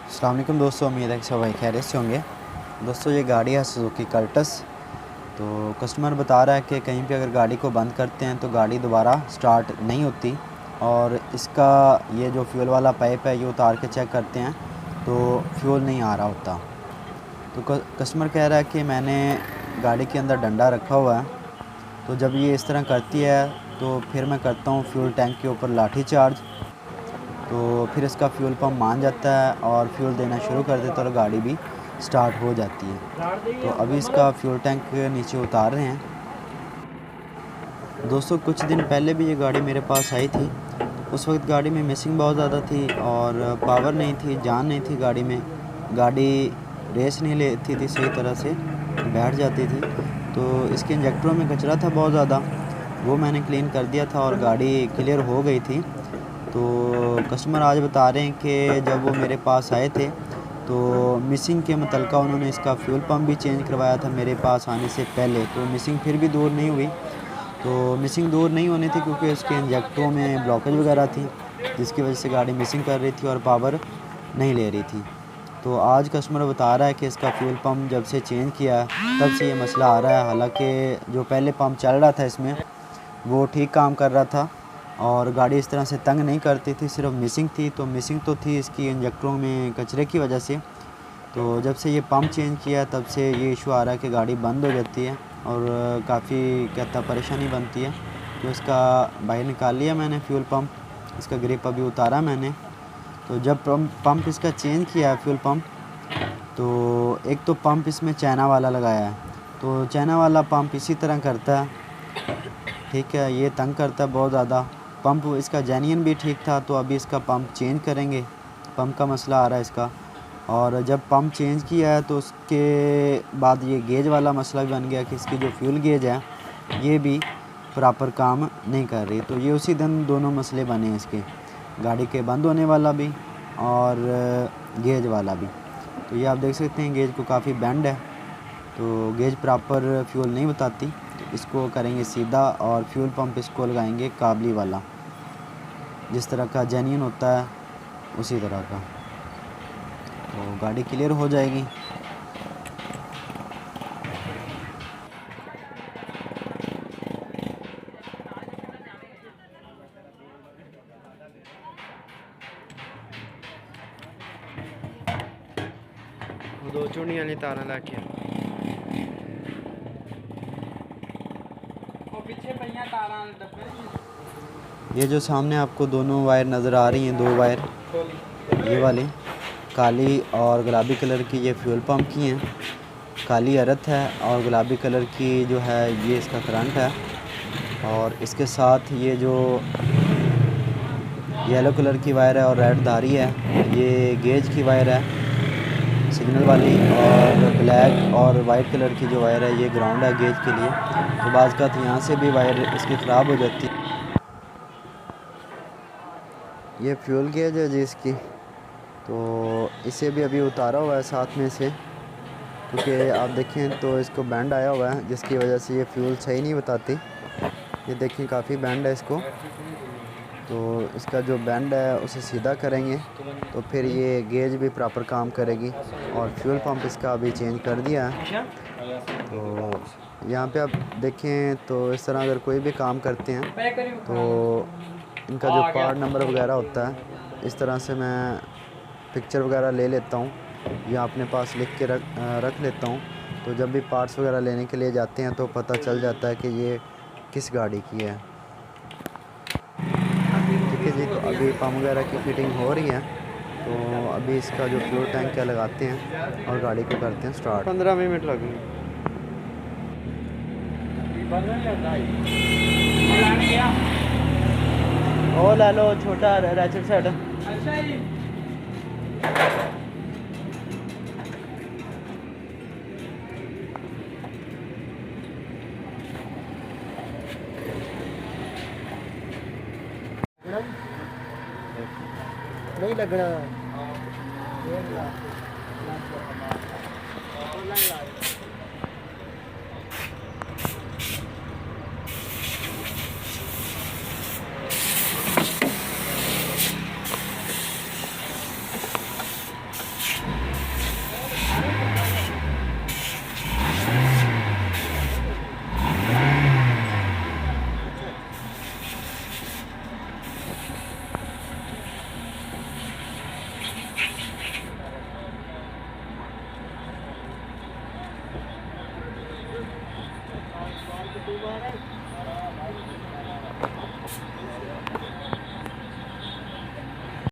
अस्सलाम वालेकुम दोस्तों, उम्मीद है कि सब भाई खैरियत से होंगे। दोस्तों ये गाड़ी है सुजुकी कल्टस। तो कस्टमर बता रहा है कि कहीं पे अगर गाड़ी को बंद करते हैं तो गाड़ी दोबारा स्टार्ट नहीं होती, और इसका ये जो फ्यूल वाला पाइप है ये उतार के चेक करते हैं तो फ्यूल नहीं आ रहा होता। तो कस्टमर कह रहा है कि मैंने गाड़ी के अंदर डंडा रखा हुआ है, तो जब ये इस तरह करती है तो फिर मैं करता हूँ फ्यूल टैंक के ऊपर लाठी चार्ज, तो फिर इसका फ्यूल पंप मान जाता है और फ्यूल देना शुरू कर देता है और गाड़ी भी स्टार्ट हो जाती है। तो अभी इसका फ्यूल टैंक नीचे उतार रहे हैं। दोस्तों कुछ दिन पहले भी ये गाड़ी मेरे पास आई थी। उस वक्त गाड़ी में मिसिंग बहुत ज़्यादा थी और पावर नहीं थी, जान नहीं थी गाड़ी में। गाड़ी रेस नहीं लेती थी सही तरह से, बैठ जाती थी। तो इसके इंजेक्टरों में कचरा था बहुत ज़्यादा, वो मैंने क्लीन कर दिया था और गाड़ी क्लियर हो गई थी। तो कस्टमर आज बता रहे हैं कि जब वो मेरे पास आए थे तो मिसिंग के मुतलका उन्होंने इसका फ्यूल पंप भी चेंज करवाया था मेरे पास आने से पहले, तो मिसिंग फिर भी दूर नहीं हुई। तो मिसिंग दूर नहीं होनी थी क्योंकि उसके इंजेक्टरों में ब्लॉकेज वगैरह थी, जिसकी वजह से गाड़ी मिसिंग कर रही थी और पावर नहीं ले रही थी। तो आज कस्टमर बता रहा है कि इसका फ्यूल पंप जब से चेंज किया है तब से ये मसला आ रहा है। हालांकि जो पहले पंप चल रहा था इसमें वो ठीक काम कर रहा था और गाड़ी इस तरह से तंग नहीं करती थी, सिर्फ मिसिंग थी। तो मिसिंग तो थी इसकी इंजेक्टरों में कचरे की वजह से। तो जब से ये पंप चेंज किया तब से ये इशू आ रहा है कि गाड़ी बंद हो जाती है और काफ़ी कहता परेशानी बनती है। तो इसका बाहर निकाल लिया मैंने फ्यूल पंप, इसका ग्रिप अभी उतारा मैंने। तो जब पंप इसका चेंज किया है फ्यूल पंप, तो एक तो पंप इसमें चाइना वाला लगाया है, तो चाइना वाला पंप इसी तरह करता है, ठीक है, ये तंग करता है बहुत ज़्यादा। पंप इसका जेन्युइन भी ठीक था, तो अभी इसका पंप चेंज करेंगे, पंप का मसला आ रहा है इसका। और जब पंप चेंज किया है तो उसके बाद ये गेज वाला मसला भी बन गया कि इसकी जो फ्यूल गेज है ये भी प्रॉपर काम नहीं कर रही। तो ये उसी दिन दोनों मसले बने हैं इसके, गाड़ी के बंद होने वाला भी और गेज वाला भी। तो ये आप देख सकते हैं गेज को काफ़ी बेंड है, तो गेज प्रॉपर फ्यूल नहीं बताती। तो इसको करेंगे सीधा और फ्यूल पंप इसको लगाएंगे काबली वाला, जिस तरह का जेन्युइन होता है उसी तरह का, तो गाड़ी क्लियर हो जाएगी। दो चूड़ियाँ वाली तारा लाके ये जो सामने आपको दोनों वायर नज़र आ रही हैं, दो वायर ये वाली काली और गुलाबी कलर की, ये फ्यूल पंप की हैं। काली अर्थ है और गुलाबी कलर की जो है ये इसका करंट है, और इसके साथ ये जो येलो कलर की वायर है और रेड धारी है ये गेज की वायर है सिग्नल वाली, और ब्लैक और वाइट कलर की जो वायर है ये ग्राउंड है गेज के लिए। तो बाज़ का यहाँ से भी वायर इसकी ख़राब हो जाती है। ये फ्यूल गेज है जी इसकी, तो इसे भी अभी उतारा हुआ है साथ में से, क्योंकि आप देखें तो इसको बैंड आया हुआ है जिसकी वजह से ये फ्यूल सही नहीं बताती। ये देखें काफ़ी बैंड है इसको, तो इसका जो बैंड है उसे सीधा करेंगे तो फिर ये गेज भी प्रॉपर काम करेगी। और फ्यूल पंप इसका अभी चेंज कर दिया है। तो यहाँ पे आप देखें तो इस तरह अगर कोई भी काम करते हैं तो इनका जो पार्ट नंबर वगैरह होता है इस तरह से मैं पिक्चर वगैरह ले लेता हूँ या अपने पास लिख के रख लेता हूँ। तो जब भी पार्ट्स वगैरह लेने के लिए जाते हैं तो पता चल जाता है कि ये किस गाड़ी की है। ठीक है जी, तो अभी पंप वगैरह की फिटिंग हो रही है, तो अभी इसका जो फ्यूल टैंक क्या लगाते हैं और गाड़ी को करते हैं स्टार्ट। 15-20 मिनट लगेंगे। ओ ला लो छोटा रैचेट सेट। अच्छा जी। नहीं लगना